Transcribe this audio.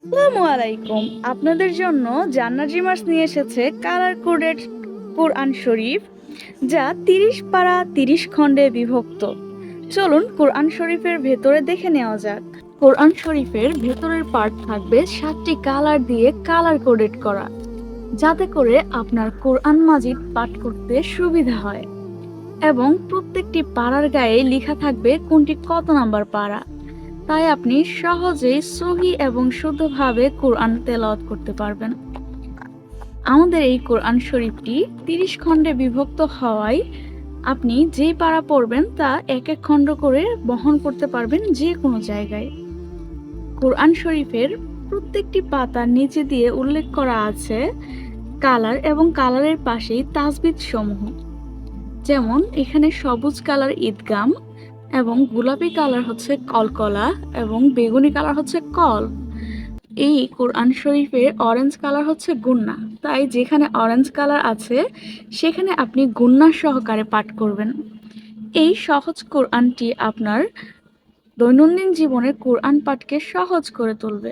আসসালামু আলাইকুম। আপনাদের জন্য জান্নাত ড্রিমার্স নিয়ে এসেছে কালার কোডেড কোরআন শরীফ, যা 30 পারা 30 খণ্ডে বিভক্ত। চলুন কোরআন শরীফের ভেতরে দেখে নেওয়া যাক। কোরআন শরীফের ভেতরের পার্ট থাকবে 7টি কালার দিয়ে কালার কোডেড করা, যাতে করে আপনার কোরআন মাজিদ পাঠ করতে সুবিধা হয়। এবং প্রত্যেকটি পারার গায়ে লেখা থাকবে কোনটি কত নাম্বার পারা। তাই আপনি সহজেই সহি এবং শুদ্ধভাবে কোরআন তেলাওয়াত করতে পারবেন। আমাদের এই কোরআন শরীফটি 30 খণ্ডে বিভক্ত হওয়ায় আপনি যেই পারা পড়বেন তা এক এক খণ্ড করে বহন করতে পারবেন যে কোনো জায়গায়। কোরআন শরীফের প্রত্যেকটি পাতার নিচে দিয়ে উল্লেখ করা আছে কালার এবং কালারের পাশেই তাসবিদ সমূহ। যেমন এখানে সবুজ কালার ঈদগাম, এবং গোলাপি কালার হচ্ছে কলকলা, এবং বেগুনি কালার হচ্ছে কল। এই কোরআন শরীফের অরেঞ্জ কালার হচ্ছে গুন্না, তাই যেখানে অরেঞ্জ কালার আছে সেখানে আপনি গুন্না সহকারে পাঠ করবেন। এই সহজ কোরআনটি আপনার দৈনন্দিন জীবনে কোরআন পাঠকে সহজ করে তুলবে।